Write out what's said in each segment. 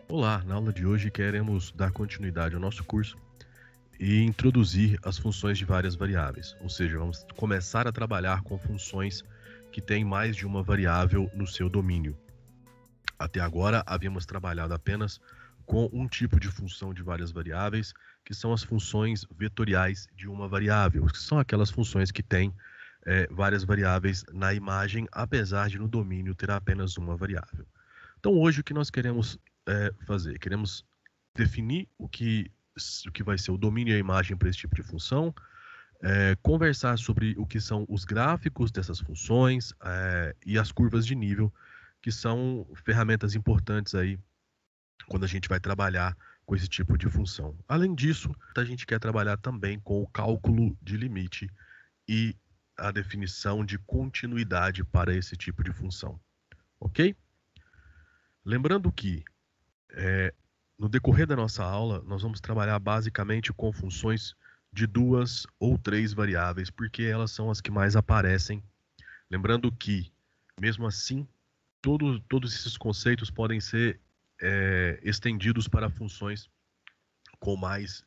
Olá, na aula de hoje queremos dar continuidade ao nosso curso e introduzir as funções de várias variáveis, ou seja, vamos começar a trabalhar com funções que têm mais de uma variável no seu domínio. Até agora havíamos trabalhado apenas com um tipo de função de várias variáveis, que são as funções vetoriais de uma variável, que são aquelas funções que têm várias variáveis na imagem, apesar de no domínio ter apenas uma variável. Então hoje o que nós queremos fazer? Queremos definir o que vai ser o domínio e a imagem para esse tipo de função, conversar sobre o que são os gráficos dessas funções e as curvas de nível, que são ferramentas importantes aí quando a gente vai trabalhar com esse tipo de função. Além disso, a gente quer trabalhar também com o cálculo de limite e a definição de continuidade para esse tipo de função, ok? Lembrando que no decorrer da nossa aula, nós vamos trabalhar basicamente com funções de 2 ou 3 variáveis, porque elas são as que mais aparecem. Lembrando que, mesmo assim, todos esses conceitos podem ser estendidos para funções com mais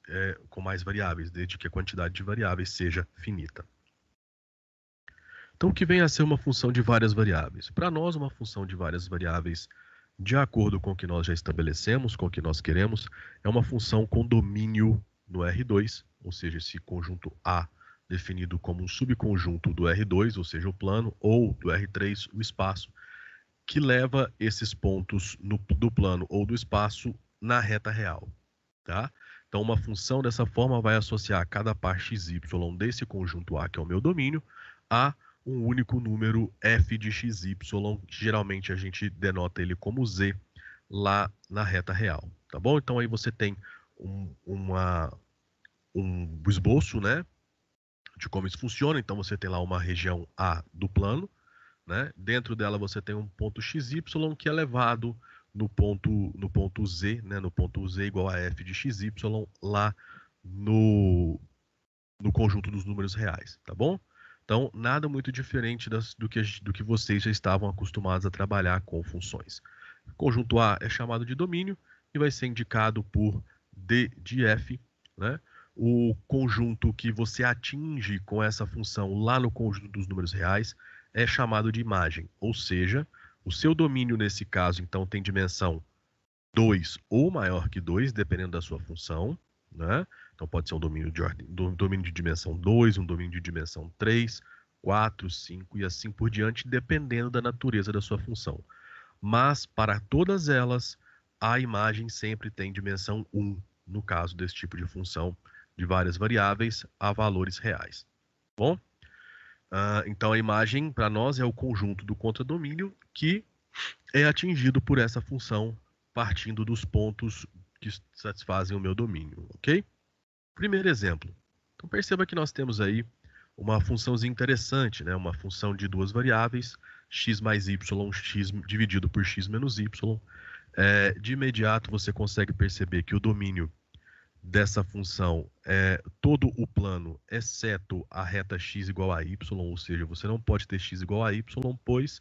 variáveis, desde que a quantidade de variáveis seja finita. Então, o que vem a ser uma função de várias variáveis? Para nós, uma função de várias variáveis, de acordo com o que nós já estabelecemos, com o que nós queremos, é uma função com domínio no R2, ou seja, esse conjunto A definido como um subconjunto do R2, ou seja, o plano, ou do R3, o espaço, que leva esses pontos do plano ou do espaço na reta real, tá? Então, uma função dessa forma vai associar cada par xy desse conjunto A, que é o meu domínio, a um único número f de xy, que geralmente a gente denota ele como z, lá na reta real, tá bom? Então, aí você tem um esboço, né, de como isso funciona. Então, você tem lá uma região A do plano, né? Dentro dela você tem um ponto xy que é levado no ponto z, né? No ponto z igual a f de xy lá no conjunto dos números reais, tá bom? Então, nada muito diferente do que vocês já estavam acostumados a trabalhar com funções. O conjunto A é chamado de domínio e vai ser indicado por D de f, né? O conjunto que você atinge com essa função lá no conjunto dos números reais é chamado de imagem, ou seja, o seu domínio nesse caso, então, tem dimensão 2 ou maior que 2, dependendo da sua função, né? Então pode ser um domínio de dimensão 2, um domínio de dimensão 3, 4, 5 e assim por diante, dependendo da natureza da sua função. Mas para todas elas, a imagem sempre tem dimensão 1, no caso desse tipo de função de várias variáveis a valores reais. Bom? Então a imagem para nós é o conjunto do contradomínio que é atingido por essa função partindo dos pontos que satisfazem o meu domínio, ok? Primeiro exemplo. Então perceba que nós temos aí uma funçãozinha interessante, né? Uma função de 2 variáveis, x mais y, x dividido por x menos y. De imediato você consegue perceber que o domínio dessa função é todo o plano, exceto a reta x igual a y, ou seja, você não pode ter x igual a y, pois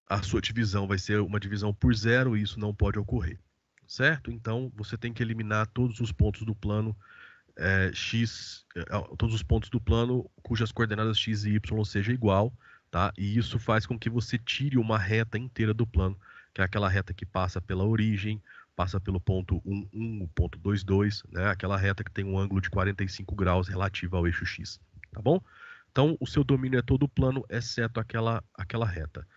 a sua divisão vai ser uma divisão por zero e isso não pode ocorrer, certo? Então, você tem que eliminar todos os pontos do plano todos os pontos do plano cujas coordenadas x e y sejam igual, tá? E isso faz com que você tire uma reta inteira do plano, que é aquela reta que passa pela origem, passa pelo ponto 1, 1, o ponto 2, 2, né? Aquela reta que tem um ângulo de 45 graus relativo ao eixo x, tá bom? Então, o seu domínio é todo o plano, exceto aquela reta.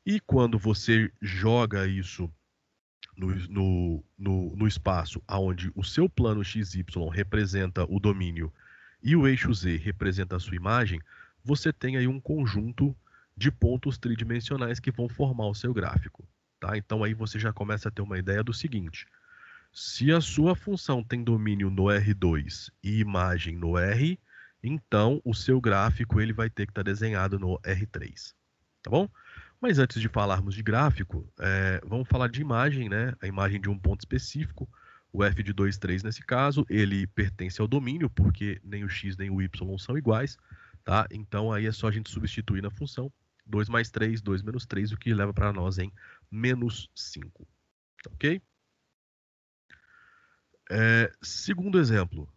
E quando você joga isso no espaço onde o seu plano XY representa o domínio e o eixo Z representa a sua imagem, você tem aí um conjunto de pontos tridimensionais que vão formar o seu gráfico, tá? Então aí você já começa a ter uma ideia do seguinte: se a sua função tem domínio no R2 e imagem no R, então o seu gráfico ele vai ter que estar desenhado no R3, tá bom? Mas antes de falarmos de gráfico, vamos falar de imagem, né? A imagem de um ponto específico, o f de 2, 3 nesse caso, ele pertence ao domínio, porque nem o x nem o y são iguais, tá? Então aí é só a gente substituir na função 2 mais 3, 2 menos 3, o que leva para nós em menos 5, ok? Segundo exemplo,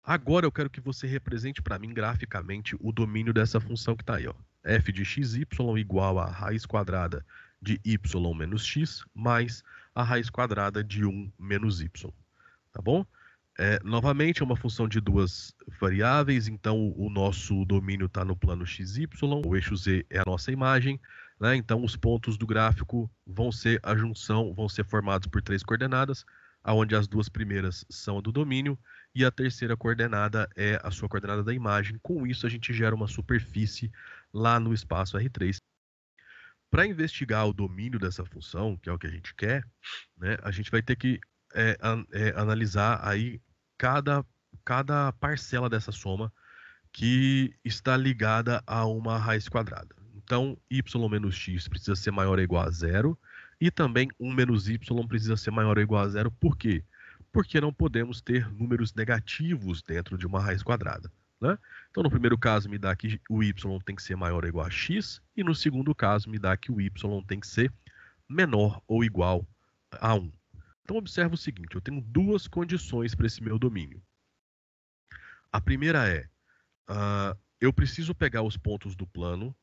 agora eu quero que você represente para mim graficamente o domínio dessa função que está aí, ó. F de xy igual a raiz quadrada de y menos x mais a raiz quadrada de 1 menos y, tá bom? Novamente, é uma função de duas variáveis, então o nosso domínio está no plano xy, o eixo z é a nossa imagem, né? Então os pontos do gráfico vão ser a junção, vão ser formados por 3 coordenadas, onde as 2 primeiras são a do domínio e a terceira coordenada é a sua coordenada da imagem. Com isso, a gente gera uma superfície lá no espaço R3. Para investigar o domínio dessa função, que é o que a gente quer, né, a gente vai ter que analisar aí cada parcela dessa soma que está ligada a uma raiz quadrada. Então, y menos x precisa ser maior ou igual a zero, e também 1 menos y precisa ser maior ou igual a zero. Por quê? Porque não podemos ter números negativos dentro de uma raiz quadrada, né? Então, no primeiro caso, me dá que o y tem que ser maior ou igual a x, e no segundo caso, me dá que o y tem que ser menor ou igual a 1. Então, observa o seguinte, eu tenho duas condições para esse meu domínio. A primeira é, eu preciso pegar os pontos do plano,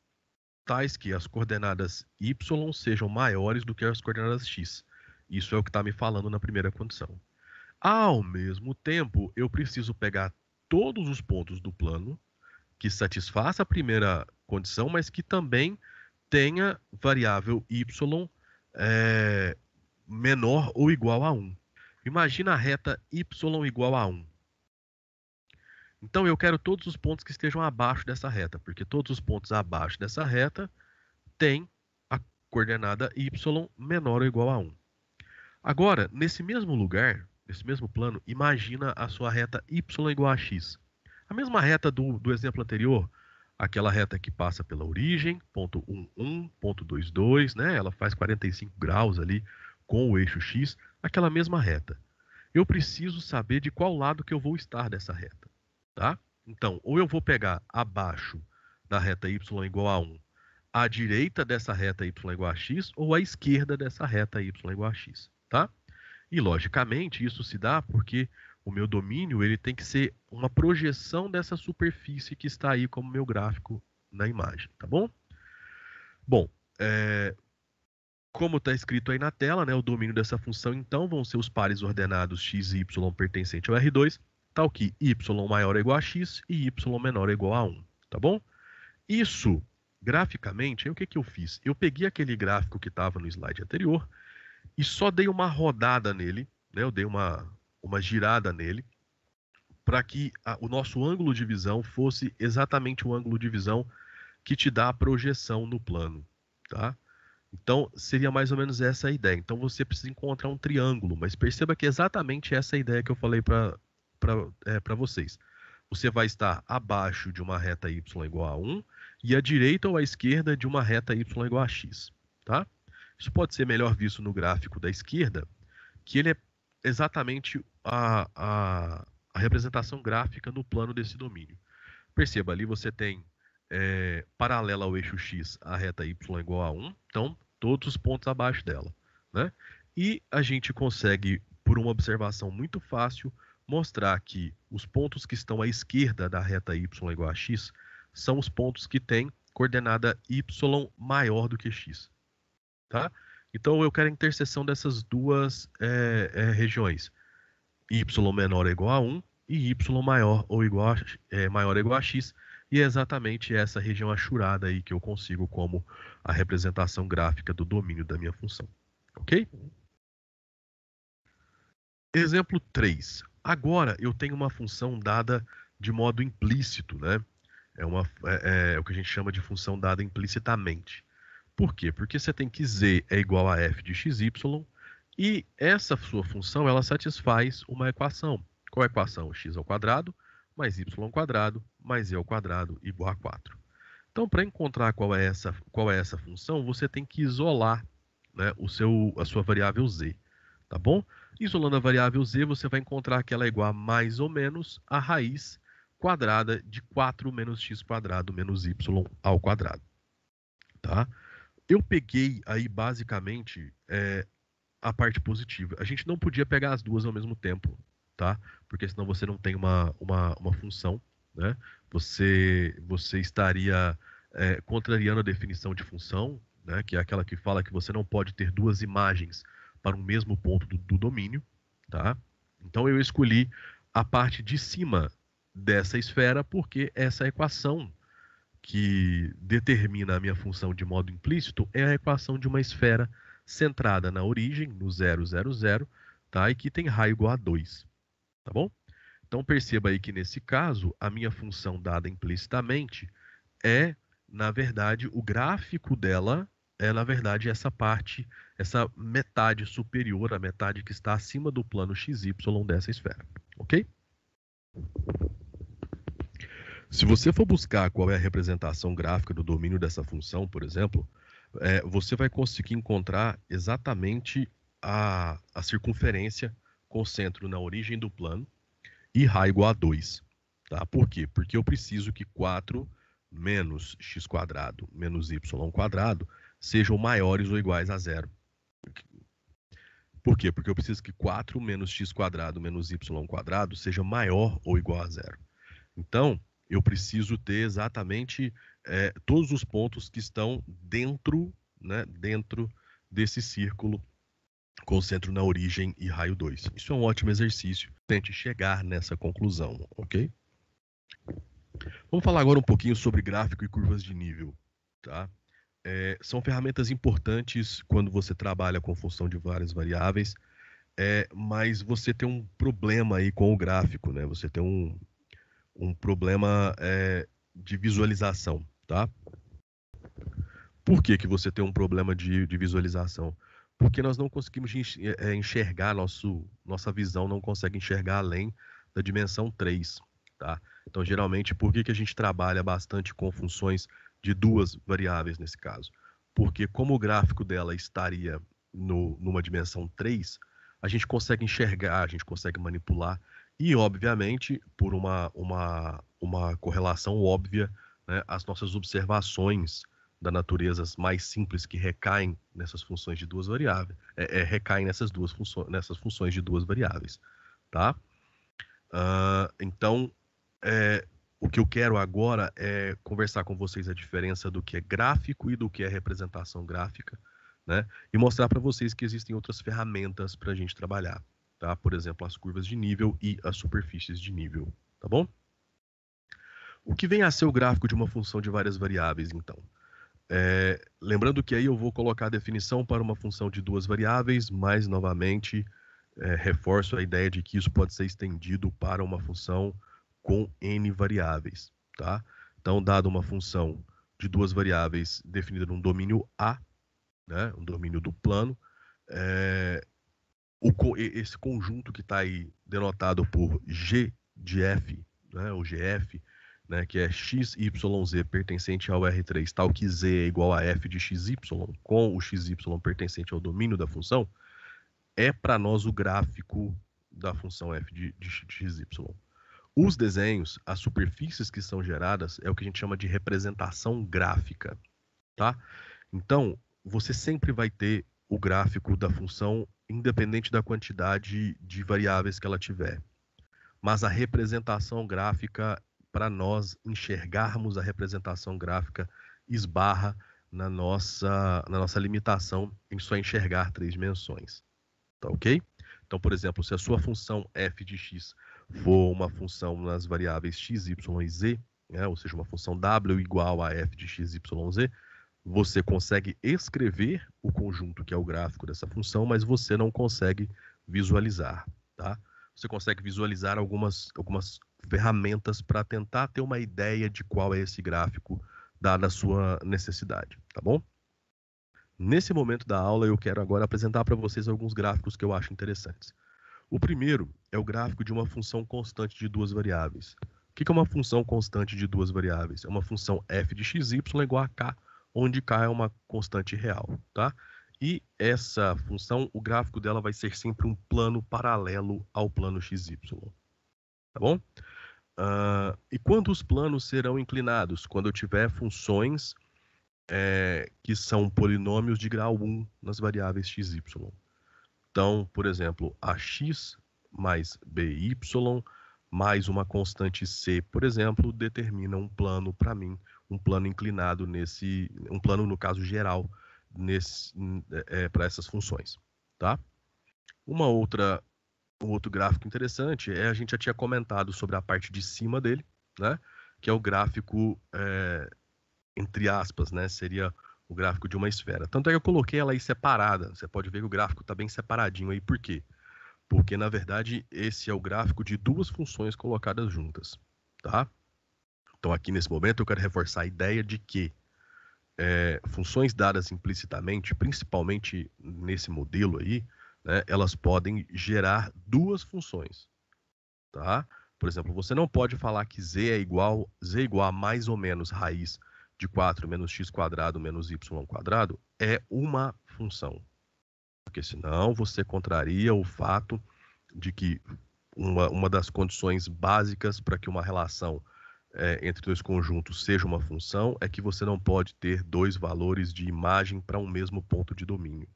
tais que as coordenadas y sejam maiores do que as coordenadas x. Isso é o que está me falando na primeira condição. Ao mesmo tempo, eu preciso pegar todos os pontos do plano que satisfaça a primeira condição, mas que também tenha variável y menor ou igual a 1. Imagina a reta y igual a 1. Então eu quero todos os pontos que estejam abaixo dessa reta, porque todos os pontos abaixo dessa reta têm a coordenada y menor ou igual a 1. Agora, nesse mesmo lugar, nesse mesmo plano, imagina a sua reta y igual a x. A mesma reta do exemplo anterior, aquela reta que passa pela origem, ponto 1, ponto 2, né? Ela faz 45 graus ali com o eixo x, aquela mesma reta. Eu preciso saber de qual lado que eu vou estar dessa reta, tá? Então, ou eu vou pegar abaixo da reta y igual a 1, à direita dessa reta y igual a x, ou à esquerda dessa reta y igual a x, tá? E, logicamente, isso se dá porque o meu domínio ele tem que ser uma projeção dessa superfície que está aí como meu gráfico na imagem, tá bom? Bom, como está escrito aí na tela, né, o domínio dessa função, então, vão ser os pares ordenados x e y pertencente ao R2, tal que y maior ou igual a x e y menor ou igual a 1, tá bom? Isso, graficamente, aí o que eu fiz? Eu peguei aquele gráfico que estava no slide anterior e só dei uma rodada nele, né, eu dei uma girada nele, para que o nosso ângulo de visão fosse exatamente o ângulo de visão que te dá a projeção no plano, tá? Então, seria mais ou menos essa a ideia. Então, você precisa encontrar um triângulo, mas perceba que é exatamente essa a ideia que eu falei para vocês. Você vai estar abaixo de uma reta y igual a 1 e à direita ou à esquerda de uma reta y igual a x, tá? Isso pode ser melhor visto no gráfico da esquerda, que ele é exatamente a representação gráfica no plano desse domínio. Perceba, ali você tem paralela ao eixo x a reta y igual a 1, então todos os pontos abaixo dela, né? E a gente consegue, por uma observação muito fácil, mostrar que os pontos que estão à esquerda da reta y igual a x são os pontos que têm coordenada y maior do que x, tá? Então eu quero a interseção dessas duas regiões, y menor ou igual a 1 e y maior ou igual a x, e é exatamente essa região achurada aí que eu consigo como a representação gráfica do domínio da minha função. Ok? Exemplo 3. Agora eu tenho uma função dada de modo implícito, né? É o que a gente chama de função dada implicitamente. Por quê? Porque você tem que z é igual a f de xy e essa sua função ela satisfaz uma equação. Qual é a equação? X ao quadrado mais y ao quadrado mais e ao quadrado igual a 4. Então, para encontrar qual é essa função, você tem que isolar, né, a sua variável z, tá bom? Isolando a variável z, você vai encontrar que ela é igual a mais ou menos a raiz quadrada de 4 menos x quadrado menos y ao quadrado, tá? Eu peguei aí basicamente a parte positiva. A gente não podia pegar as duas ao mesmo tempo, tá? Porque senão você não tem uma função, né? Você estaria contrariando a definição de função, né? Que é aquela que fala que você não pode ter duas imagens para um mesmo ponto do domínio, tá? Então eu escolhi a parte de cima dessa esfera porque essa equação que determina a minha função de modo implícito é a equação de uma esfera centrada na origem, no 0, 0, 0, tá? E que tem raio igual a 2, tá bom? Então perceba aí que nesse caso, a minha função dada implicitamente é, na verdade, o gráfico dela é, na verdade, essa parte, essa metade superior, a metade que está acima do plano XY dessa esfera, ok? Se você for buscar qual é a representação gráfica do domínio dessa função, por exemplo, você vai conseguir encontrar exatamente a circunferência com o centro na origem do plano e raio igual a 2. Tá? Por quê? Porque eu preciso que 4 menos x quadrado menos y quadrado sejam maiores ou iguais a 0. Por quê? Porque eu preciso que 4 menos x quadrado menos y quadrado seja maior ou igual a 0. Então, eu preciso ter exatamente todos os pontos que estão dentro, né, dentro desse círculo com o centro na origem e raio 2. Isso é um ótimo exercício. Tente chegar nessa conclusão, ok? Vamos falar agora um pouquinho sobre gráfico e curvas de nível, tá? São ferramentas importantes quando você trabalha com função de várias variáveis, mas você tem um problema aí com o gráfico, né? Você tem um problema de visualização, tá? Por que que você tem um problema de visualização? Porque nós não conseguimos enxergar, nossa visão não consegue enxergar além da dimensão 3, tá? Então, geralmente, por que que a gente trabalha bastante com funções de duas variáveis nesse caso? Porque como o gráfico dela estaria numa dimensão 3, a gente consegue enxergar, a gente consegue manipular e, obviamente, por uma correlação óbvia, né, as nossas observações da natureza mais simples que recaem nessas funções de duas variáveis, recaem nessas funções de duas variáveis, tá? Então, o que eu quero agora é conversar com vocês a diferença do que é gráfico e do que é representação gráfica, né? E mostrar para vocês que existem outras ferramentas para a gente trabalhar, tá? Por exemplo, as curvas de nível e as superfícies de nível, tá bom? O que vem a ser o gráfico de uma função de várias variáveis, então? Lembrando que aí eu vou colocar a definição para uma função de duas variáveis, mas novamente reforço a ideia de que isso pode ser estendido para uma função com n variáveis, tá? Então, dado uma função de duas variáveis definida num domínio A, né, um domínio do plano, esse conjunto que está aí denotado por G de F, né, o GF, né, que é x, y, z pertencente ao R3, tal que z é igual a f de xy, com o xy pertencente ao domínio da função, é para nós o gráfico da função f de xy. Os desenhos, as superfícies que são geradas, é o que a gente chama de representação gráfica, tá? Então, você sempre vai ter o gráfico da função independente da quantidade de variáveis que ela tiver. Mas a representação gráfica, para nós enxergarmos a representação gráfica, esbarra na nossa limitação em só enxergar 3 dimensões. Tá ok? Então, por exemplo, se a sua função f de x for uma função nas variáveis x, y e z, né, ou seja, uma função w igual a f de x, y, z, você consegue escrever o conjunto que é o gráfico dessa função, mas você não consegue visualizar, tá? Você consegue visualizar algumas ferramentas para tentar ter uma ideia de qual é esse gráfico, dada a sua necessidade, tá bom? Nesse momento da aula, eu quero agora apresentar para vocês alguns gráficos que eu acho interessantes. O primeiro é o gráfico de uma função constante de duas variáveis. O que é uma função constante de duas variáveis? É uma função f de xy igual a k, onde k é uma constante real, tá? E essa função, o gráfico dela vai ser sempre um plano paralelo ao plano xy, tá bom? E quando os planos serão inclinados? Quando eu tiver funções que são polinômios de grau 1 nas variáveis x, y. Então, por exemplo, ax mais by mais uma constante c, por exemplo, determina um plano para mim, um plano inclinado um plano no caso geral para essas funções, tá? Um outro gráfico interessante a gente já tinha comentado sobre a parte de cima dele, né? Que é o gráfico entre aspas, né? Seria o gráfico de uma esfera. Tanto é que eu coloquei ela aí separada. Você pode ver que o gráfico está bem separadinho aí. Por quê? Porque, na verdade, esse é o gráfico de duas funções colocadas juntas, tá? Então, aqui nesse momento, eu quero reforçar a ideia de que funções dadas implicitamente, principalmente nesse modelo aí, né, elas podem gerar duas funções, tá? Por exemplo, você não pode falar que z é igual a mais ou menos raiz de 4 menos x quadrado menos y quadrado é uma função. Porque senão você contraria o fato de que uma das condições básicas para que uma relação entre dois conjuntos seja uma função é que você não pode ter dois valores de imagem para um mesmo ponto de domínio.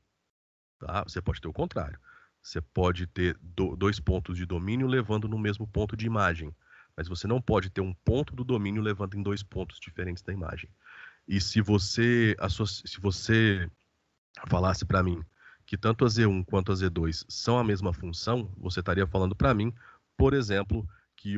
Tá? Você pode ter o contrário. Você pode ter dois pontos de domínio levando no mesmo ponto de imagem, mas você não pode ter um ponto do domínio levando em dois pontos diferentes da imagem. E se você falasse para mim que tanto a Z1 quanto a Z2 são a mesma função, você estaria falando para mim, por exemplo, que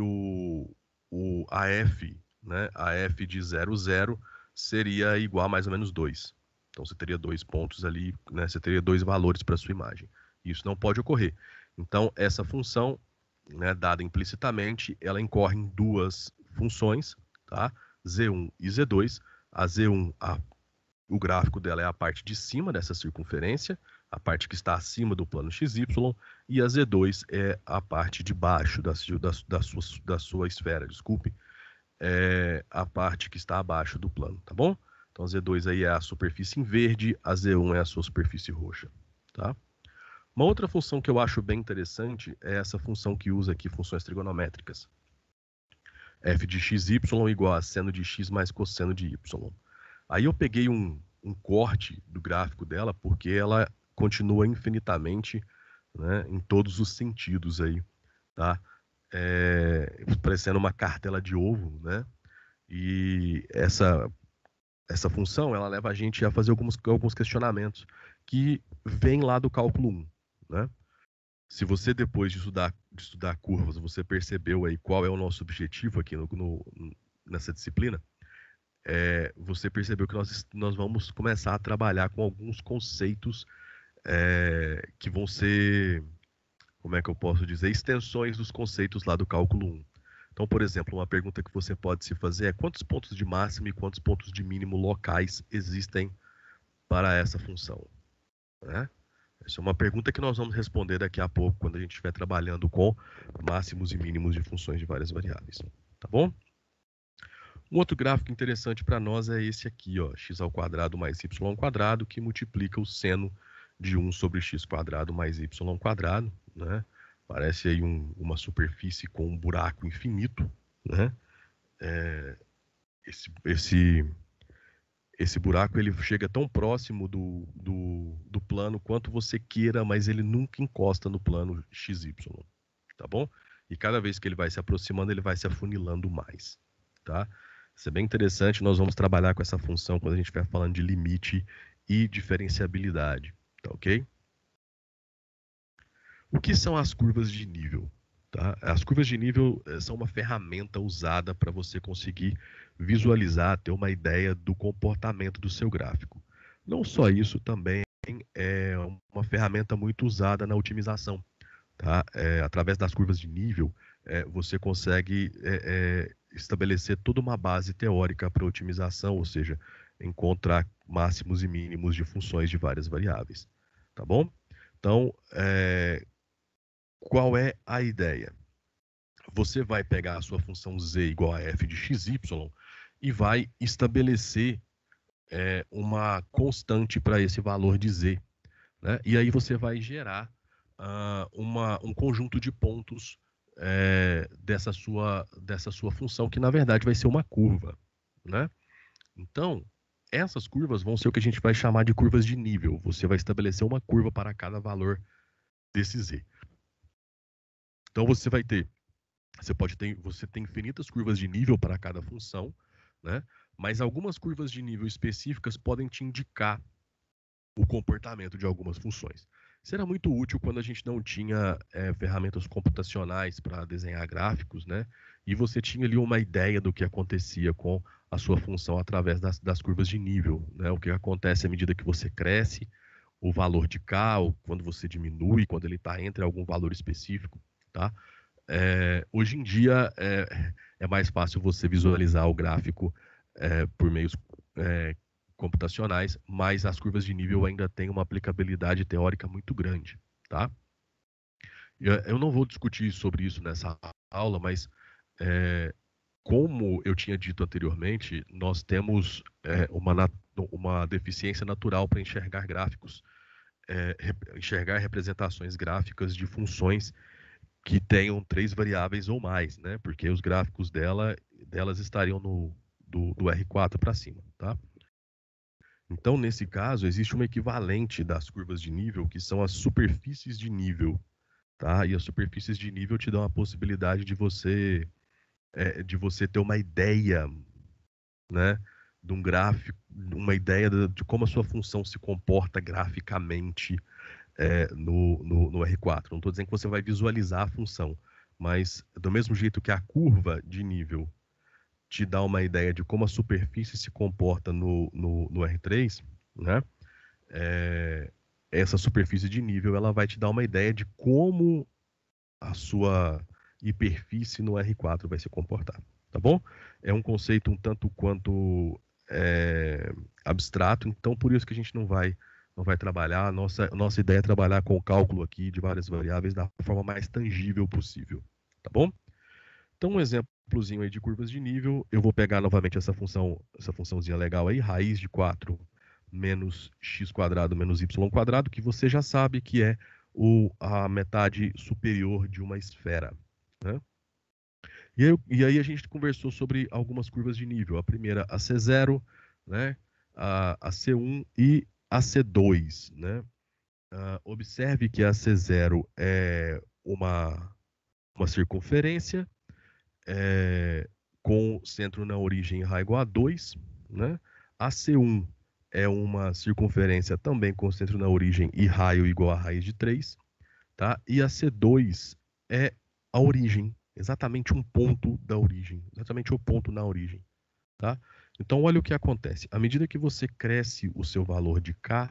a f, né, a f de 0, 0 seria igual a mais ou menos 2. Então você teria dois pontos ali, né, você teria dois valores para sua imagem. Isso não pode ocorrer. Então essa função, né, dada implicitamente, ela incorre em duas funções, tá? Z1 e Z2. A Z1, o gráfico dela é a parte de cima dessa circunferência, a parte que está acima do plano XY, e a Z2 é a parte de baixo da sua esfera, desculpe, é a parte que está abaixo do plano, tá bom? Então a Z2 aí é a superfície em verde, a Z1 é a sua superfície roxa, tá? Uma outra função que eu acho bem interessante é essa função que usa aqui funções trigonométricas. F de xy igual a seno de x mais cosseno de y. Aí eu peguei um corte do gráfico dela, porque ela continua infinitamente, né, em todos os sentidos aí, tá? Parecendo uma cartela de ovo, né? E essa função, ela leva a gente a fazer alguns questionamentos que vêm lá do cálculo 1, né? Se você, depois de estudar curvas, você percebeu aí qual é o nosso objetivo aqui nessa disciplina, você percebeu que nós vamos começar a trabalhar com alguns conceitos que vão ser, como é que eu posso dizer, extensões dos conceitos lá do cálculo 1. Então, por exemplo, uma pergunta que você pode se fazer é quantos pontos de máximo e quantos pontos de mínimo locais existem para essa função, né? Essa é uma pergunta que nós vamos responder daqui a pouco, quando a gente estiver trabalhando com máximos e mínimos de funções de várias variáveis. Tá bom? Um outro gráfico interessante para nós é esse aqui, ó, x ao quadrado mais y ao quadrado, que multiplica o seno de 1 sobre x quadrado mais y ao quadrado, né? Parece aí uma superfície com um buraco infinito, né? Esse buraco ele chega tão próximo do plano quanto você queira, mas ele nunca encosta no plano XY, tá bom? E cada vez que ele vai se aproximando, ele vai se afunilando mais, tá? Isso é bem interessante, nós vamos trabalhar com essa função quando a gente estiver falando de limite e diferenciabilidade, tá ok? O que são as curvas de nível? Tá? As curvas de nível são uma ferramenta usada para você conseguir visualizar, ter uma ideia do comportamento do seu gráfico. Não só isso, também é uma ferramenta muito usada na otimização. Tá? Através das curvas de nível, você consegue estabelecer toda uma base teórica para otimização, ou seja, encontrar máximos e mínimos de funções de várias variáveis. Tá bom? Então, qual é a ideia? Você vai pegar a sua função z igual a f de xy e vai estabelecer uma constante para esse valor de z, né? E aí você vai gerar um conjunto de pontos dessa sua função, que na verdade vai ser uma curva, né? Então, essas curvas vão ser o que a gente vai chamar de curvas de nível. Você vai estabelecer uma curva para cada valor desse z. Então você tem infinitas curvas de nível para cada função, né? Mas algumas curvas de nível específicas podem te indicar o comportamento de algumas funções. Isso era muito útil quando a gente não tinha ferramentas computacionais para desenhar gráficos, né? E você tinha ali uma ideia do que acontecia com a sua função através das curvas de nível, né? O que acontece à medida que você cresce, o valor de K, ou quando você diminui, quando ele está entre algum valor específico, tá? Hoje em dia é mais fácil você visualizar o gráfico por meios computacionais, mas as curvas de nível ainda têm uma aplicabilidade teórica muito grande, tá? Eu não vou discutir sobre isso nessa aula, mas como eu tinha dito anteriormente, nós temos uma deficiência natural para enxergar gráficos, enxergar representações gráficas de funções que tenham 3 variáveis ou mais, né? Porque os gráficos delas estariam do R4 para cima, tá? Então, nesse caso, existe um equivalente das curvas de nível, que são as superfícies de nível, tá? E as superfícies de nível te dão a possibilidade de você ter uma ideia, né, de um gráfico, uma ideia de como a sua função se comporta graficamente no R4. Não estou dizendo que você vai visualizar a função, mas do mesmo jeito que a curva de nível te dá uma ideia de como a superfície se comporta no R3, né? Essa superfície de nível ela vai te dar uma ideia de como a sua hiperfície no R4 vai se comportar, tá bom? É um conceito um tanto quanto abstrato, então por isso que a gente não vai trabalhar. Nossa ideia é trabalhar com o cálculo aqui de várias variáveis da forma mais tangível possível, tá bom? Então, um exemplozinho aí de curvas de nível, eu vou pegar novamente essa funçãozinha legal aí, raiz de 4 menos x² menos y², que você já sabe que é a metade superior de uma esfera, né? E aí a gente conversou sobre algumas curvas de nível. A primeira, a C0, né? A C1 e a C2, né? Observe que a C0 é uma circunferência com centro na origem e raio igual a 2, né? A C1 é uma circunferência também com centro na origem e raio igual a raiz de 3, tá? E a C2 é a origem, exatamente um ponto da origem, exatamente o ponto na origem, tá? Então, olha o que acontece. À medida que você cresce o seu valor de K,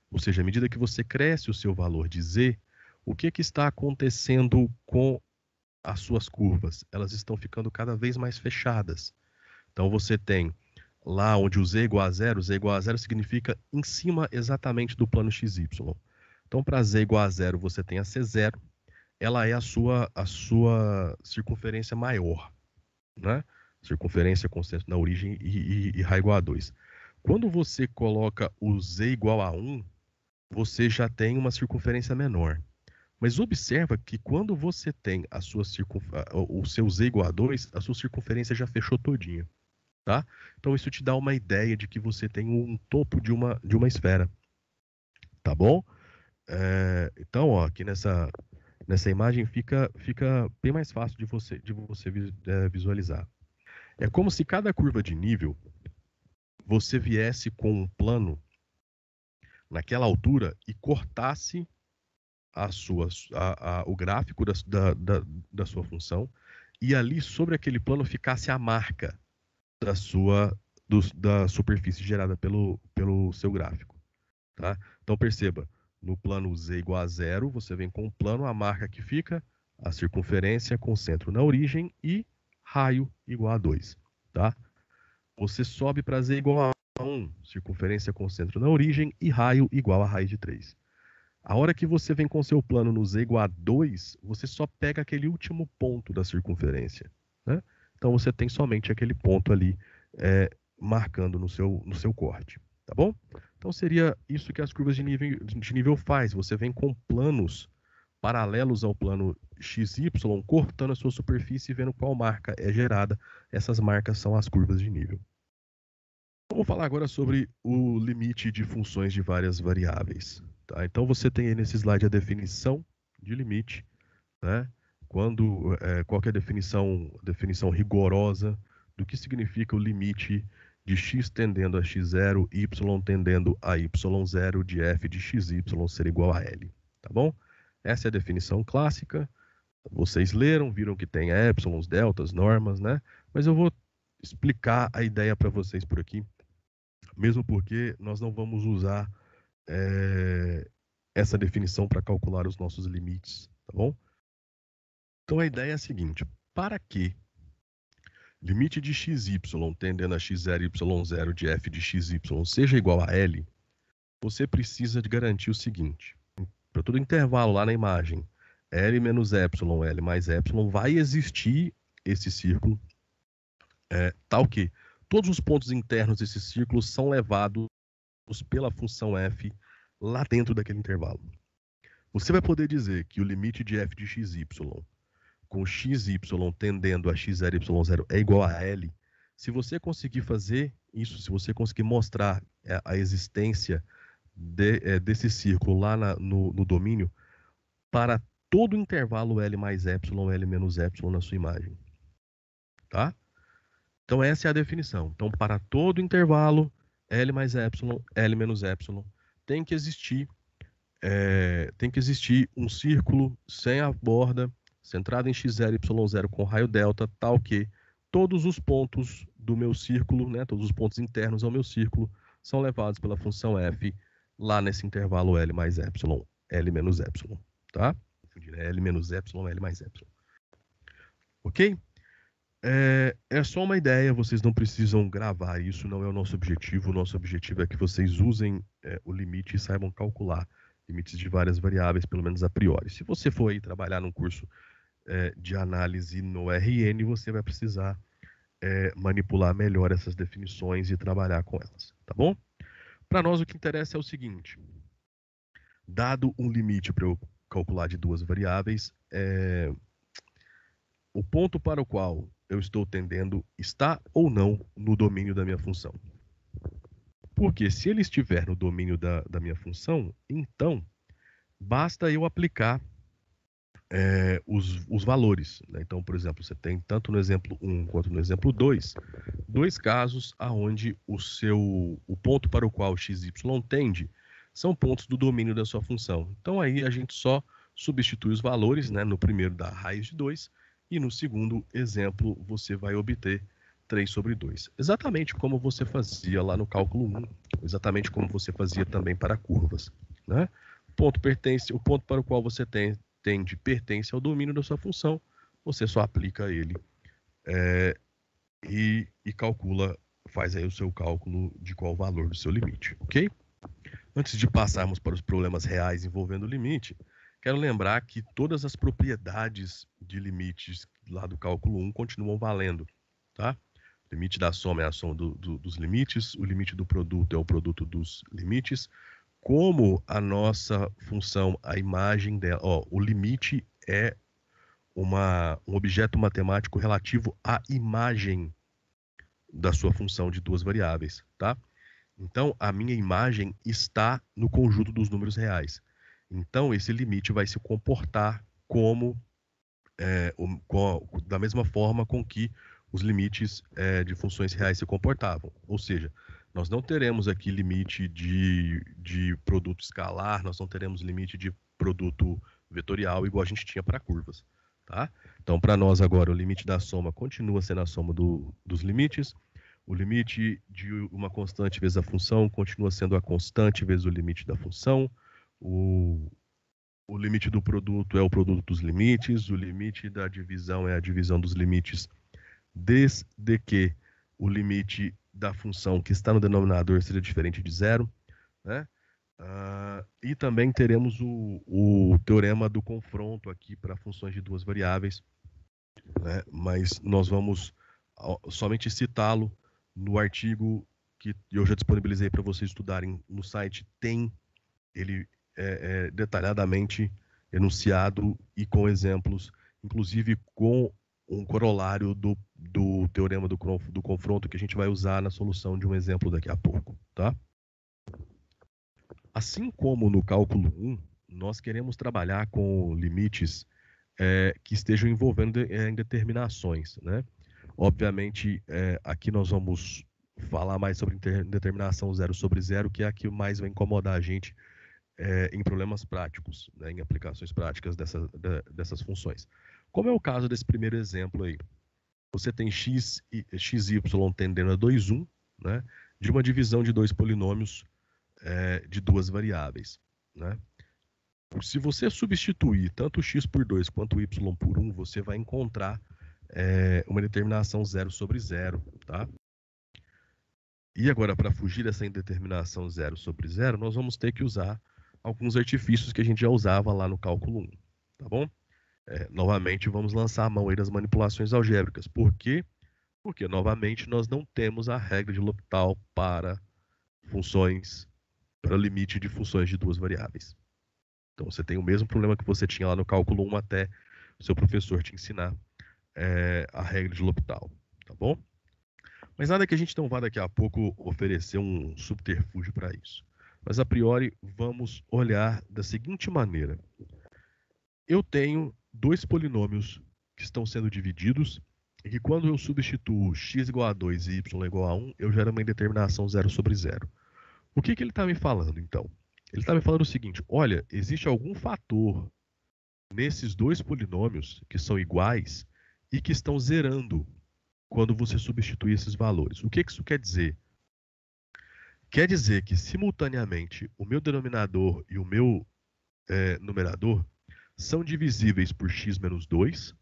ou seja, à medida que você cresce o seu valor de Z, o que está acontecendo com as suas curvas? Elas estão ficando cada vez mais fechadas. Então, você tem lá onde o Z igual a zero significa em cima exatamente do plano XY. Então, para Z igual a zero, você tem a C0, ela é a sua circunferência maior, né? Circunferência com centro na origem e raio igual a 2. Quando você coloca o Z igual a 1, você já tem uma circunferência menor. Mas observa que quando você tem o seu Z igual a 2, a sua circunferência já fechou todinha, tá? Então isso te dá uma ideia de que você tem um topo de uma esfera, tá bom? Então, ó, aqui nessa imagem fica bem mais fácil de você visualizar. É como se cada curva de nível você viesse com um plano naquela altura e cortasse o gráfico da sua função, e ali sobre aquele plano ficasse a marca da superfície gerada pelo seu gráfico, tá? Então perceba, no plano Z igual a 0, você vem com o plano, a marca que fica, a circunferência com centro na origem e raio igual a 2, tá? Você sobe para Z igual a 1, circunferência com centro na origem e raio igual a raiz de 3. A hora que você vem com seu plano no Z igual a 2, você só pega aquele último ponto da circunferência, né? Então você tem somente aquele ponto ali marcando no seu corte, tá bom? Então seria isso que as curvas de nível faz. Você vem com planos paralelos ao plano XY, cortando a sua superfície e vendo qual marca é gerada. Essas marcas são as curvas de nível. Vamos falar agora sobre o limite de funções de várias variáveis. Tá? Então você tem aí nesse slide a definição de limite, né? Qual que é a definição rigorosa do que significa o limite de x tendendo a x0, y tendendo a y0 de f de xy ser igual a L. Tá bom? Essa é a definição clássica. Vocês leram, viram que tem épsilons, deltas, normas, né? Mas eu vou explicar a ideia para vocês por aqui, mesmo porque nós não vamos usar essa definição para calcular os nossos limites, tá bom? Então a ideia é a seguinte: para que limite de xy tendendo a x0 e y0 de f de xy seja igual a L, você precisa de garantir o seguinte: para todo intervalo lá na imagem, L menos epsilon, L mais epsilon, vai existir esse círculo, tal que todos os pontos internos desse círculo são levados pela função f lá dentro daquele intervalo. Você vai poder dizer que o limite de f de xy com xy tendendo a x0 e y0 é igual a L, se você conseguir fazer isso, se você conseguir mostrar a existência desse círculo lá no domínio, para todo intervalo L mais epsilon, L menos epsilon na sua imagem. Tá? Então essa é a definição. Então para todo intervalo L mais epsilon, L menos epsilon, tem que existir um círculo sem a borda, centrado em x0 e y0 com raio delta, tal que todos os pontos do meu círculo, né, todos os pontos internos ao meu círculo, são levados pela função f lá nesse intervalo L mais epsilon, L menos epsilon, tá? L menos epsilon, L mais epsilon. Ok? É só uma ideia, vocês não precisam gravar isso, não é o nosso objetivo. O nosso objetivo é que vocês usem o limite e saibam calcular limites de várias variáveis, pelo menos a priori. Se você for aí trabalhar num curso de análise no RN, você vai precisar manipular melhor essas definições e trabalhar com elas, tá bom? Para nós o que interessa é o seguinte: dado um limite para eu calcular de duas variáveis, o ponto para o qual eu estou tendendo está ou não no domínio da minha função. Porque se ele estiver no domínio da minha função, então basta eu aplicar os valores, né? Então, por exemplo, você tem tanto no exemplo 1 quanto no exemplo 2, dois casos onde o ponto para o qual xy tende são pontos do domínio da sua função. Então aí a gente só substitui os valores, né? No primeiro dá raiz de 2 e no segundo exemplo você vai obter 3 sobre 2. Exatamente como você fazia lá no cálculo 1, exatamente como você fazia também para curvas, né? O ponto para o qual você tende pertence ao domínio da sua função, você só aplica ele e calcula, faz aí o seu cálculo de qual o valor do seu limite, ok? Antes de passarmos para os problemas reais envolvendo o limite, quero lembrar que todas as propriedades de limites lá do cálculo 1 continuam valendo, tá? O limite da soma é a soma dos limites, o limite do produto é o produto dos limites. Como a nossa função, a imagem dela, o limite é um objeto matemático relativo à imagem da sua função de duas variáveis, tá? Então, a minha imagem está no conjunto dos números reais. Então, esse limite vai se comportar da mesma forma com que os limites de funções reais se comportavam. Ou seja, nós não teremos aqui limite de produto escalar, nós não teremos limite de produto vetorial igual a gente tinha para curvas, tá? Então, para nós agora, o limite da soma continua sendo a soma dos limites. O limite de uma constante vezes a função continua sendo a constante vezes o limite da função. O limite do produto é o produto dos limites. O limite da divisão é a divisão dos limites, desde que o limite da função que está no denominador seja diferente de zero, né? E também teremos o teorema do confronto aqui para funções de duas variáveis, né? Mas nós vamos somente citá-lo no artigo que eu já disponibilizei para vocês estudarem no site. Tem ele detalhadamente enunciado e com exemplos, inclusive com um corolário do teorema do confronto que a gente vai usar na solução de um exemplo daqui a pouco, tá? Assim como no cálculo 1, nós queremos trabalhar com limites que estejam envolvendo indeterminações, né? Obviamente, aqui nós vamos falar mais sobre indeterminação 0/0, que é a que mais vai incomodar a gente em problemas práticos, né, em aplicações práticas dessas funções. Como é o caso desse primeiro exemplo aí. Você tem x e y tendendo a 2, 1, né, de uma divisão de dois polinômios de duas variáveis, né? Se você substituir tanto x por 2 quanto y por 1, você vai encontrar uma determinação 0/0, tá? E agora, para fugir dessa indeterminação 0/0, nós vamos ter que usar alguns artifícios que a gente já usava lá no cálculo 1, tá bom? Novamente, vamos lançar a mão aí das manipulações algébricas. Por quê? Porque, novamente, nós não temos a regra de L'Hopital para funções, para limite de funções de duas variáveis. Então, você tem o mesmo problema que você tinha lá no cálculo 1 até o seu professor te ensinar a regra de L'Hopital, tá bom? Mas nada que a gente não vá daqui a pouco oferecer um subterfúgio para isso. Mas, a priori, vamos olhar da seguinte maneira. Eu tenho dois polinômios que estão sendo divididos e que quando eu substituo x igual a 2 e y igual a 1, eu gero uma indeterminação 0/0. O que ele está me falando, então? Ele está me falando o seguinte, olha, existe algum fator nesses dois polinômios que são iguais e que estão zerando quando você substitui esses valores. O que isso quer dizer? Quer dizer que, simultaneamente, o meu denominador e o meu numerador são divisíveis por x menos 2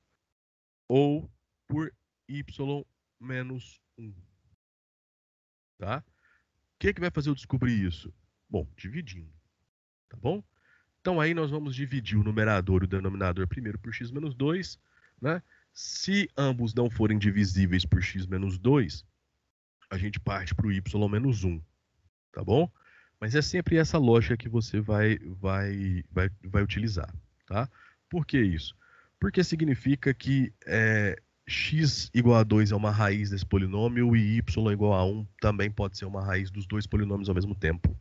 ou por y menos 1. Tá? O que vai fazer eu descobrir isso? Bom, dividindo. Tá bom? Então, aí nós vamos dividir o numerador e o denominador primeiro por x menos 2. Né? Se ambos não forem divisíveis por x menos 2, a gente parte para o y menos 1. Tá bom? Mas é sempre essa lógica que você vai utilizar. Tá? Por que isso? Porque significa que x igual a 2 é uma raiz desse polinômio e y igual a 1 também pode ser uma raiz dos dois polinômios ao mesmo tempo.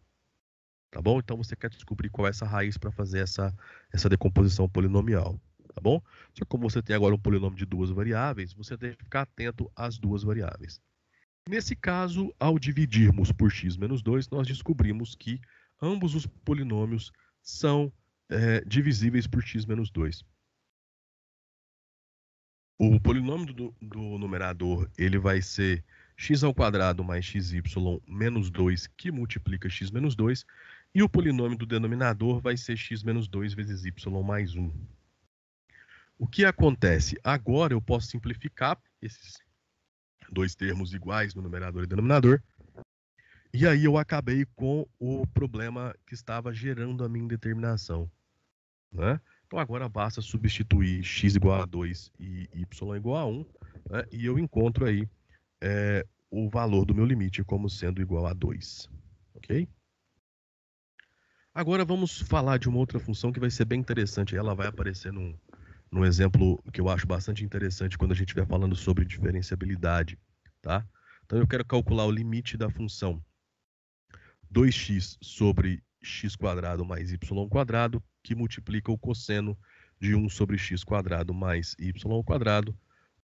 Tá bom? Então você quer descobrir qual é essa raiz para fazer essa decomposição polinomial. Tá bom? Só que como você tem agora um polinômio de duas variáveis, você deve ficar atento às duas variáveis. Nesse caso, ao dividirmos por x menos 2, nós descobrimos que ambos os polinômios são divisíveis por x menos 2. O polinômio do numerador ele vai ser x ao quadrado mais xy menos 2, que multiplica x menos 2, e o polinômio do denominador vai ser x menos 2 vezes y mais 1. O que acontece? Agora eu posso simplificar esses dois termos iguais no numerador e denominador, e aí eu acabei com o problema que estava gerando a minha indeterminação, né? Então agora basta substituir x igual a 2 e y igual a 1, né? E eu encontro aí o valor do meu limite como sendo igual a 2. Ok? Agora vamos falar de uma outra função que vai ser bem interessante. Ela vai aparecer num exemplo que eu acho bastante interessante quando a gente estiver falando sobre diferenciabilidade. Tá? Então eu quero calcular o limite da função 2x sobre x² mais y², que multiplica o cosseno de 1 sobre x² mais y²,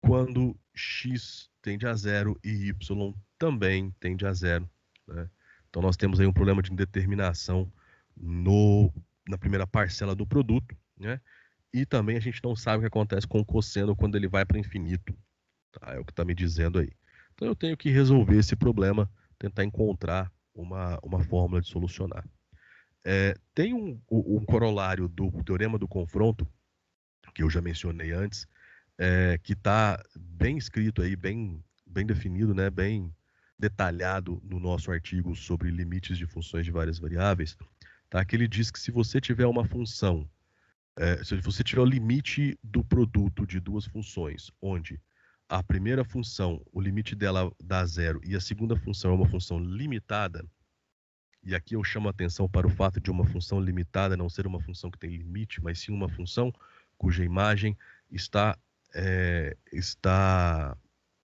quando x tende a 0 e y também tende a 0. Né? Então nós temos aí um problema de indeterminação na primeira parcela do produto, né? E também a gente não sabe o que acontece com o cosseno quando ele vai para o infinito. Tá? É o que está me dizendo aí. Então eu tenho que resolver esse problema, tentar encontrar uma fórmula de solucionar. Tem um corolário do teorema do confronto, que eu já mencionei antes, que está bem escrito aí, bem definido, né, bem detalhado no nosso artigo sobre limites de funções de várias variáveis, tá? Que ele diz que se você tiver uma função, se você tiver o limite do produto de duas funções, onde a primeira função, o limite dela dá 0 e a segunda função é uma função limitada, E aqui eu chamo a atenção para o fato de uma função limitada não ser uma função que tem limite, mas sim uma função cuja imagem está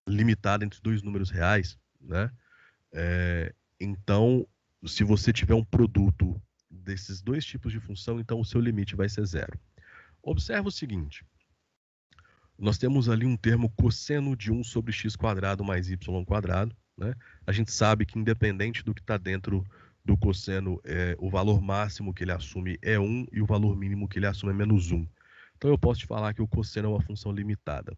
limitada entre dois números reais, né? Então, se você tiver um produto desses dois tipos de função, então o seu limite vai ser zero. Observa o seguinte, nós temos ali um termo cosseno de 1 sobre x² mais y², né? A gente sabe que independente do que está dentro do cosseno, o valor máximo que ele assume é 1 e o valor mínimo que ele assume é menos 1. Então eu posso te falar que o cosseno é uma função limitada,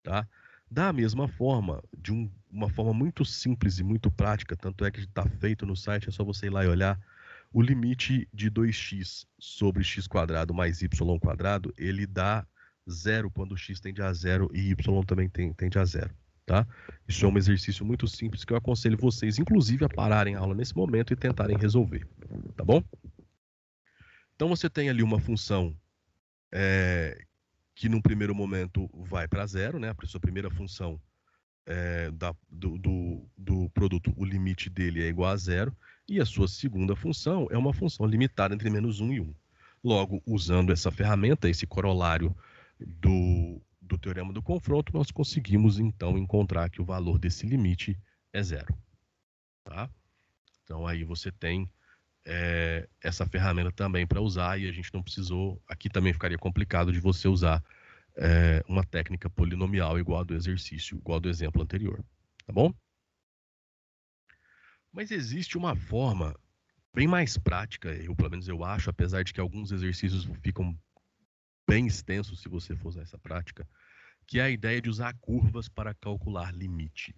tá? Da mesma forma, de uma forma muito simples e muito prática, tanto é que está feito no site, é só você ir lá e olhar, o limite de 2x sobre x² mais y², ele dá zero quando x tende a zero e y também tende a zero, tá? Isso é um exercício muito simples que eu aconselho vocês, inclusive, a pararem a aula nesse momento e tentarem resolver, tá bom? Então você tem ali uma função que num primeiro momento vai para zero, né? A sua primeira função do produto, o limite dele é igual a zero, e a sua segunda função é uma função limitada entre menos 1 e 1. Logo, usando essa ferramenta, esse corolário do teorema do confronto, nós conseguimos, então, encontrar que o valor desse limite é zero. Tá? Então, aí você tem essa ferramenta também para usar, e a gente não precisou... Aqui também ficaria complicado de você usar uma técnica polinomial igual a do exercício, igual ao do exemplo anterior. Tá bom? Mas existe uma forma bem mais prática, pelo menos eu acho, apesar de que alguns exercícios ficam bem extensos se você for usar essa prática, que é a ideia de usar curvas para calcular limite,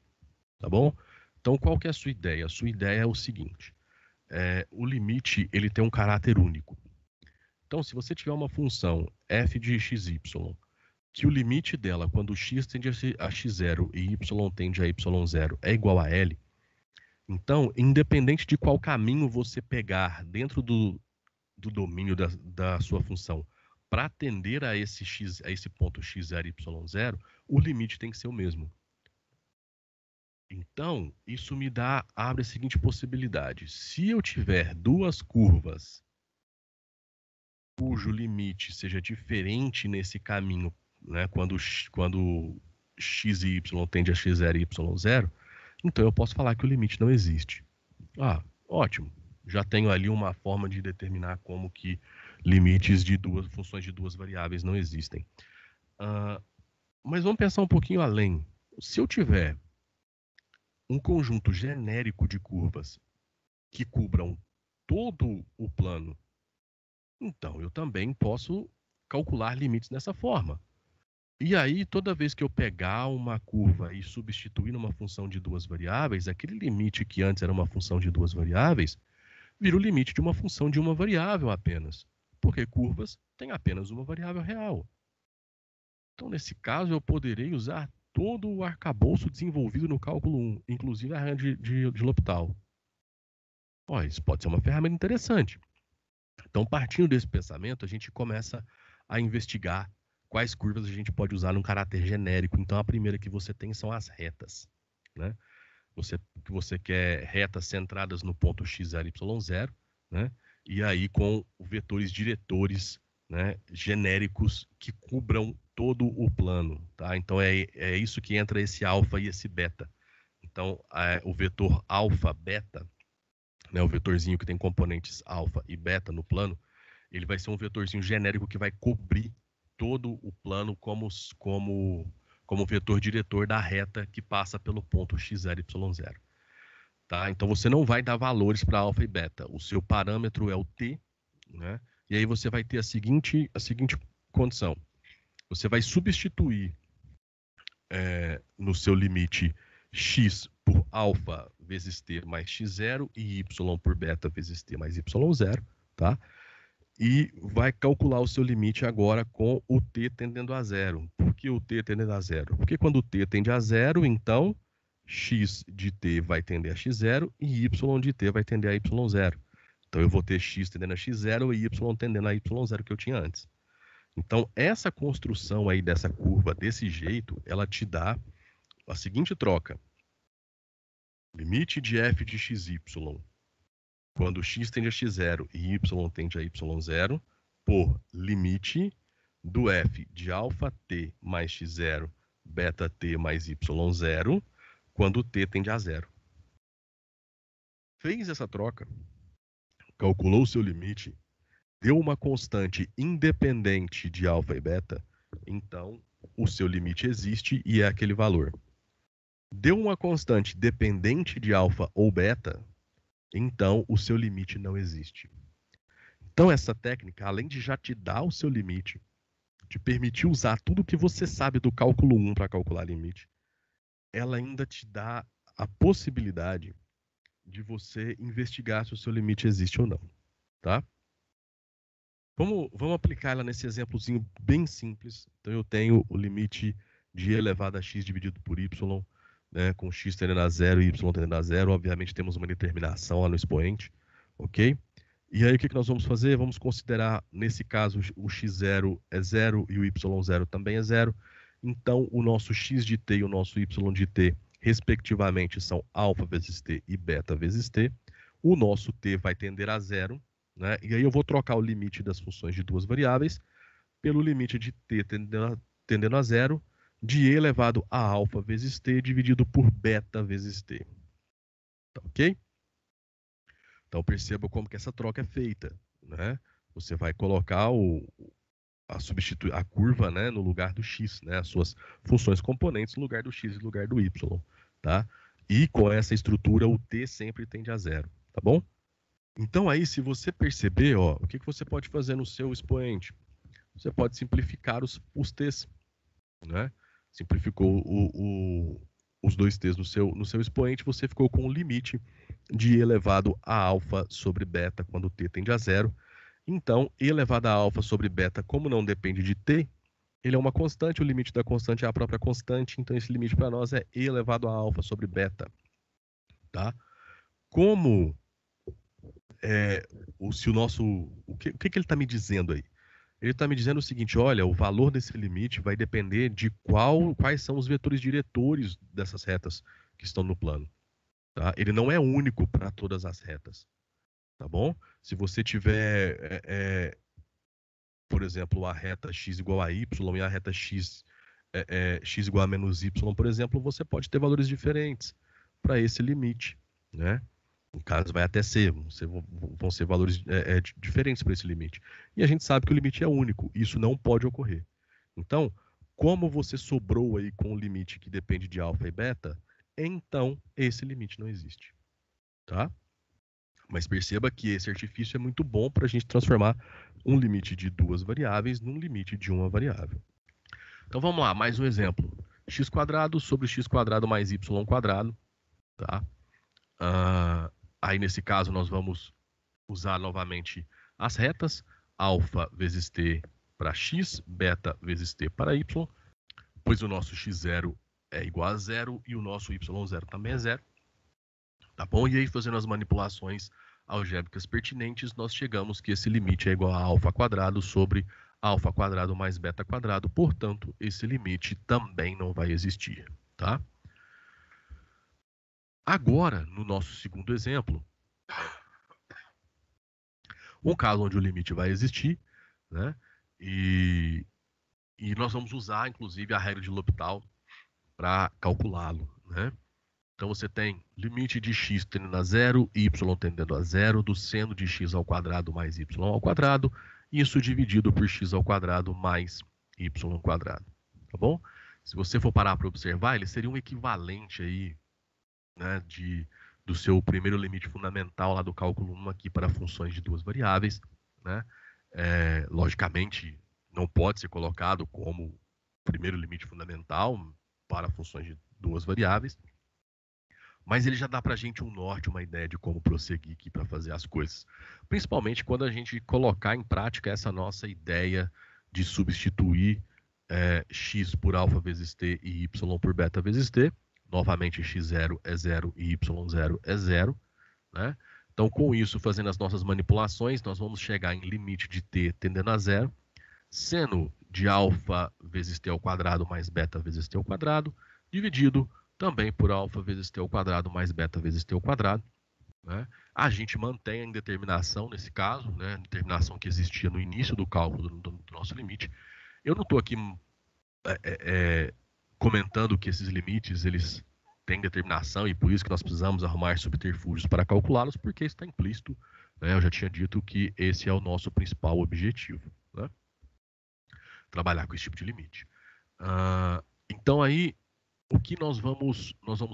tá bom? Então, qual que é a sua ideia? A sua ideia é o seguinte, o limite ele tem um caráter único. Então, se você tiver uma função f de xy, que o limite dela, quando x tende a x0 e y tende a y0, é igual a L, então, independente de qual caminho você pegar dentro do domínio da sua função para atender a esse ponto x0 e y0, o limite tem que ser o mesmo. Então, isso abre a seguinte possibilidade. Se eu tiver duas curvas cujo limite seja diferente nesse caminho, né, quando x e y tende a x0 e y0, então eu posso falar que o limite não existe. Ah, ótimo. Já tenho ali uma forma de determinar como que limites de funções de duas variáveis não existem. Mas vamos pensar um pouquinho além. Se eu tiver um conjunto genérico de curvas que cubram todo o plano, então eu também posso calcular limites dessa forma. E aí, toda vez que eu pegar uma curva e substituir numa função de duas variáveis, aquele limite que antes era uma função de duas variáveis, vira o limite de uma função de uma variável apenas, porque curvas têm apenas uma variável real. Então, nesse caso, eu poderei usar todo o arcabouço desenvolvido no cálculo 1, inclusive a regra de L'Hopital. Isso pode ser uma ferramenta interessante. Então, partindo desse pensamento, a gente começa a investigar quais curvas a gente pode usar num caráter genérico. Então, a primeira que você tem são as retas, né? Você quer retas centradas no ponto x0 e y0, né? E aí com vetores diretores, né, genéricos que cubram todo o plano, tá? Então é isso que entra esse alfa e esse beta. Então o vetor alfa, beta, né, o vetorzinho que tem componentes alfa e beta no plano, ele vai ser um vetorzinho genérico que vai cobrir todo o plano como vetor diretor da reta que passa pelo ponto x0 e y0. Tá? Então você não vai dar valores para alfa e beta. O seu parâmetro é o t, né? E aí você vai ter a seguinte condição. Você vai substituir no seu limite x por alfa vezes t mais x0 e y por beta vezes t mais y0, tá? E vai calcular o seu limite agora com o t tendendo a zero. Por que o t tendendo a zero? Porque quando o t tende a zero, então x de t vai tender a x0 e y de t vai tender a y0. Então eu vou ter x tendendo a x0 e y tendendo a y0 que eu tinha antes. Então essa construção aí dessa curva desse jeito, ela te dá a seguinte troca. Limite de f de xy quando x tende a x0 e y tende a y0, por limite do f de alfa t mais x0, beta t mais y0, quando t tende a 0. Fez essa troca, calculou o seu limite, deu uma constante independente de alfa e beta, então o seu limite existe e é aquele valor. Deu uma constante dependente de alfa ou beta, então o seu limite não existe. Então essa técnica, além de já te dar o seu limite, te permitir usar tudo que você sabe do cálculo 1 para calcular limite, ela ainda te dá a possibilidade de você investigar se o seu limite existe ou não, tá? Vamos aplicar ela nesse exemplozinho bem simples. Então eu tenho o limite de e elevado a x dividido por y, né, com x tendendo a 0 e y tendendo a 0. Obviamente temos uma determinação lá no expoente, ok? E aí o que nós vamos fazer? Vamos considerar, nesse caso, o x0 é 0 e o y0 também é 0. Então o nosso x de t e o nosso y de t, respectivamente, são alfa vezes t e beta vezes t. O nosso t vai tender a 0, né? E aí eu vou trocar o limite das funções de duas variáveis pelo limite de t tendendo a 0 de e elevado a alfa vezes t dividido por beta vezes t. Tá ok? Então perceba como que essa troca é feita, né? Você vai colocar a curva, né, no lugar do x, né? As suas funções componentes no lugar do x e no lugar do y, tá? E com essa estrutura o t sempre tende a 0, tá bom? Então aí, se você perceber, ó, o que você pode fazer no seu expoente? Você pode simplificar os t's, né? Simplificou os dois t's no seu expoente, você ficou com o limite de e elevado a alfa sobre beta quando t tende a 0. Então, e elevado a alfa sobre beta, como não depende de t, ele é uma constante, o limite da constante é a própria constante, então esse limite para nós é e elevado a alfa sobre beta, tá? Como o que ele está me dizendo aí? Ele está me dizendo o seguinte: olha, o valor desse limite vai depender de quais são os vetores diretores dessas retas que estão no plano. Tá? Ele não é único para todas as retas. Tá bom? Se você tiver, por exemplo, a reta x igual a y e a reta x igual a menos y, por exemplo, você pode ter valores diferentes para esse limite, né? No caso, vai até ser, vão ser valores diferentes para esse limite. E a gente sabe que o limite é único, isso não pode ocorrer. Então, como você sobrou aí com o limite que depende de alfa e beta, então esse limite não existe, tá? Mas perceba que esse artifício é muito bom para a gente transformar um limite de duas variáveis num limite de uma variável. Então vamos lá, mais um exemplo. x² sobre x² mais y², tá? Aí nesse caso nós vamos usar novamente as retas, alfa vezes t para x, beta vezes t para y, pois o nosso x0 é igual a 0 e o nosso y0 também é 0. Tá bom? E aí, fazendo as manipulações algébricas pertinentes, nós chegamos que esse limite é igual a α² sobre α² mais β², portanto, esse limite também não vai existir, tá? Agora, no nosso segundo exemplo, um caso onde o limite vai existir, né? E nós vamos usar, inclusive, a regra de L'Hopital para calculá-lo, né? Então você tem limite de x tendendo a 0 e y tendendo a 0 do seno de x² mais y², isso dividido por x² mais y², tá bom? Se você for parar para observar, ele seria um equivalente aí, né, do seu primeiro limite fundamental lá do cálculo 1 aqui para funções de duas variáveis, né? Logicamente, não pode ser colocado como primeiro limite fundamental para funções de duas variáveis, mas ele já dá para a gente um norte, uma ideia de como prosseguir aqui para fazer as coisas. Principalmente quando a gente colocar em prática essa nossa ideia de substituir x por alfa vezes t e y por beta vezes t. Novamente, x0 é 0 e y0 é 0. Né? Então, com isso, fazendo as nossas manipulações, nós vamos chegar em limite de t tendendo a 0, seno de alfa vezes t ao quadrado mais beta vezes t ao quadrado, dividido também por alfa vezes t ao quadrado mais beta vezes t ao quadrado. né? A gente mantém a indeterminação nesse caso, né? A indeterminação que existia no início do cálculo do nosso limite. Eu não estou aqui comentando que esses limites eles têm determinação e por isso que nós precisamos arrumar subterfúgios para calculá-los, porque está implícito, né? Eu já tinha dito que esse é o nosso principal objetivo, né? Trabalhar com esse tipo de limite. Então aí, o que nós vamos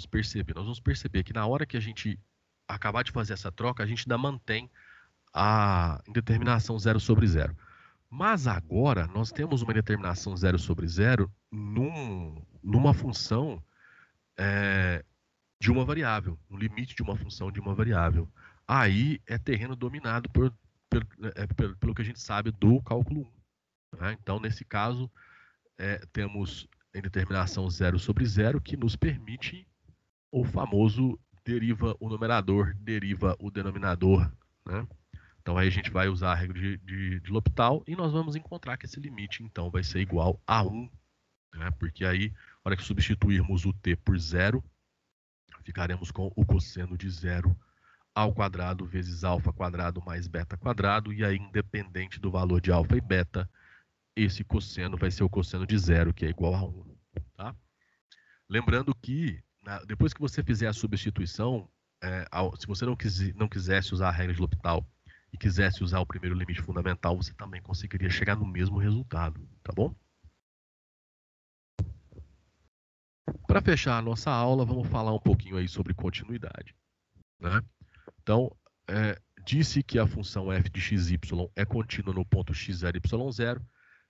perceber? Nós vamos perceber que na hora que a gente acabar de fazer essa troca, a gente ainda mantém a indeterminação 0 sobre 0. Mas agora nós temos uma indeterminação 0 sobre 0 numa função de uma variável, um limite de uma função de uma variável. Aí é terreno dominado pelo que a gente sabe do cálculo 1. Né? Então, nesse caso, temos a indeterminação 0 sobre 0, que nos permite o famoso deriva o numerador, deriva o denominador. Né? Então aí a gente vai usar a regra de L'Hopital e nós vamos encontrar que esse limite então vai ser igual a 1, né? Porque aí, na hora que substituirmos o t por 0, ficaremos com o cosseno de 0 ao quadrado vezes alfa quadrado mais beta quadrado, e aí independente do valor de alfa e beta, esse cosseno vai ser o cosseno de 0, que é igual a 1. Tá? Lembrando que depois que você fizer a substituição, se você não quisesse usar a regra de L'Hopital e quisesse usar o primeiro limite fundamental, você também conseguiria chegar no mesmo resultado, tá bom? Para fechar a nossa aula, vamos falar um pouquinho aí sobre continuidade. Né? Então, disse que a função f de xy é contínua no ponto x0, y0,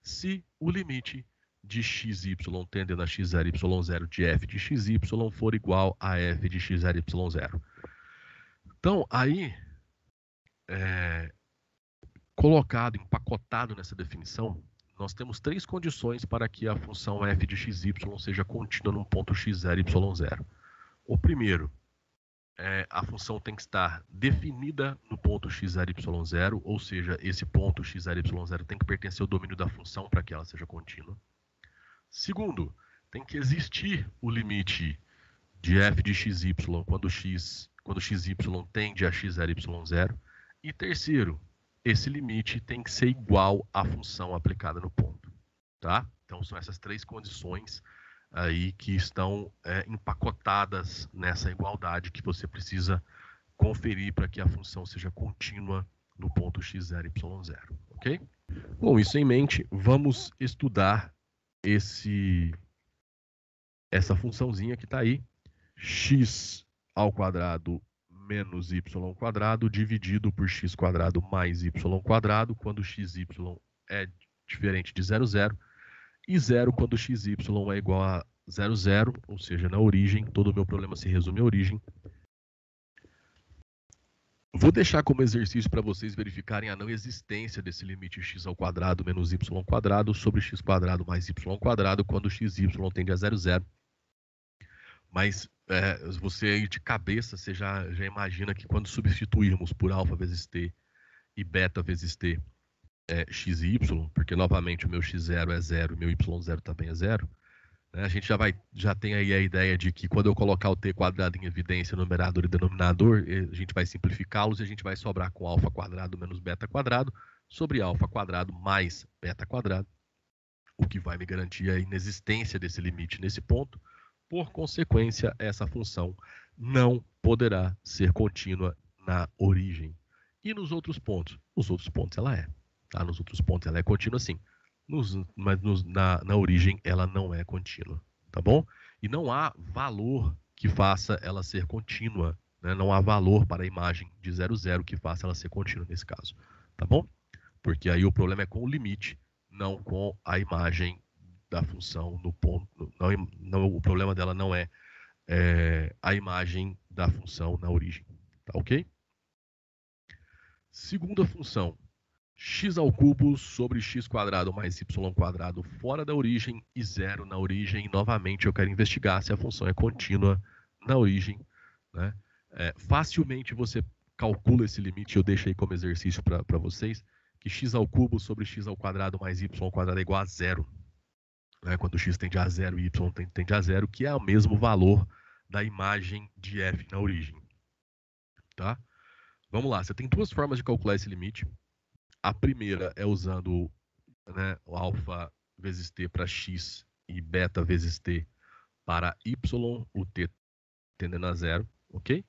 se o limite de xy tendendo a x0, y0 de f de xy for igual a f de x0, y0. Então, aí, colocado, empacotado nessa definição, nós temos três condições para que a função f de xy seja contínua num ponto x0, y0. O primeiro, a função tem que estar definida no ponto x0, y0, ou seja, esse ponto x0, y0 tem que pertencer ao domínio da função para que ela seja contínua. Segundo, tem que existir o limite de f de xy quando xy tende a x0, y0. E terceiro, esse limite tem que ser igual à função aplicada no ponto. Tá? Então, são essas três condições aí que estão empacotadas nessa igualdade que você precisa conferir para que a função seja contínua no ponto x0, y0. Ok? Com isso em mente, vamos estudar essa funçãozinha que está aí, x ao quadrado menos y quadrado dividido por x quadrado mais y quadrado, quando xy é diferente de 0, 0, e 0 quando xy é igual a 0, 0, ou seja, na origem. Todo o meu problema se resume à origem. Vou deixar como exercício para vocês verificarem a não existência desse limite x ao quadrado menos y quadrado sobre x quadrado mais y quadrado, quando xy tende a 0, 0. Mas você aí de cabeça, você já imagina que quando substituirmos por alfa vezes t e beta vezes t x e y, porque novamente o meu x0 é 0 e o meu y0 também é 0, né, a gente já tem aí a ideia de que quando eu colocar o t quadrado em evidência, numerador e denominador, a gente vai simplificá-los e a gente vai sobrar com alfa quadrado menos beta quadrado sobre alfa quadrado mais beta quadrado, o que vai me garantir a inexistência desse limite nesse ponto. Por consequência, essa função não poderá ser contínua na origem. E nos outros pontos? Nos outros pontos ela é. Tá? Nos outros pontos ela é contínua sim. Mas na origem ela não é contínua. Tá bom? E não há valor que faça ela ser contínua. Né? Não há valor para a imagem de 0, 0 que faça ela ser contínua nesse caso. Tá bom? Porque aí o problema é com o limite, não com a imagem da função no ponto. Não, o problema dela não é a imagem da função na origem. Tá ok? Segunda função, x ao cubo sobre x quadrado mais y quadrado fora da origem e 0 na origem. E, novamente, eu quero investigar se a função é contínua na origem. Né? Facilmente você calcula esse limite, eu deixei como exercício para vocês, que x ao cubo sobre x ao quadrado mais y quadrado é igual a 0. Né? Quando x tende a 0 e y tende a 0, que é o mesmo valor da imagem de f na origem. Tá? Vamos lá, você tem duas formas de calcular esse limite. A primeira é usando, né, o alfa vezes t para x e beta vezes t para y, o t tendendo a zero, ok?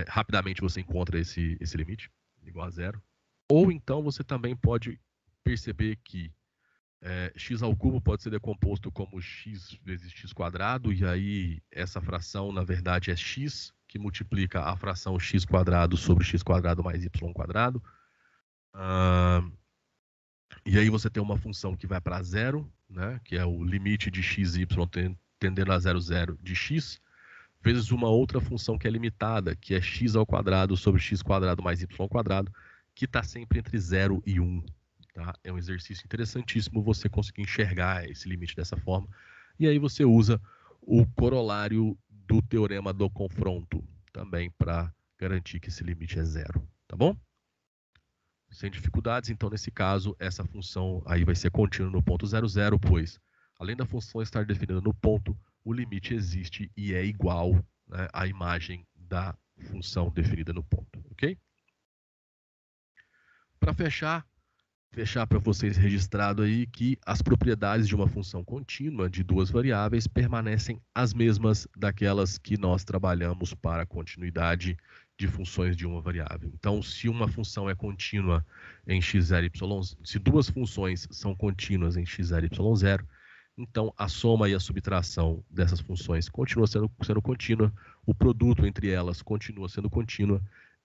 Rapidamente você encontra esse limite, igual a zero. Ou então você também pode perceber que x ao cubo pode ser decomposto como x vezes x quadrado, e aí essa fração, na verdade, é x, que multiplica a fração x quadrado sobre x quadrado mais y quadrado. E aí você tem uma função que vai para zero, né, que é o limite de x e y tendendo a 0, 0 de x, vezes uma outra função que é limitada, que é x ao quadrado sobre x quadrado mais y quadrado, que está sempre entre 0 e 1. Tá? É um exercício interessantíssimo você conseguir enxergar esse limite dessa forma. E aí você usa o corolário do teorema do confronto também para garantir que esse limite é zero. Tá bom? Sem dificuldades, então nesse caso, essa função aí vai ser contínua no ponto 0, 0, pois além da função estar definida no ponto, o limite existe e é igual, né, à imagem da função definida no ponto, ok? Para fechar para vocês registrado aí que as propriedades de uma função contínua de duas variáveis permanecem as mesmas daquelas que nós trabalhamos para a continuidade de funções de uma variável. Então, se uma função é contínua em x0, y, se duas funções são contínuas em x0, y0, então a soma e a subtração dessas funções continua sendo contínua, o produto entre elas continua sendo contínua,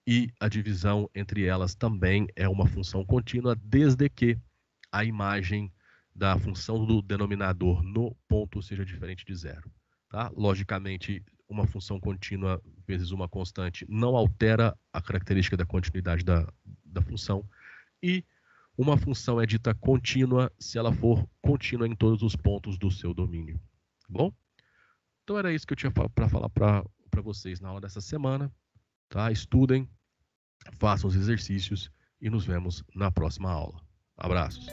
e a divisão entre elas também é uma função contínua, desde que a imagem da função do denominador no ponto seja diferente de zero. Tá? Logicamente, uma função contínua vezes uma constante não altera a característica da continuidade da função, e uma função é dita contínua se ela for contínua em todos os pontos do seu domínio. Tá bom? Então era isso que eu tinha para falar para vocês na aula dessa semana. Tá? Estudem, façam os exercícios e nos vemos na próxima aula. Abraços!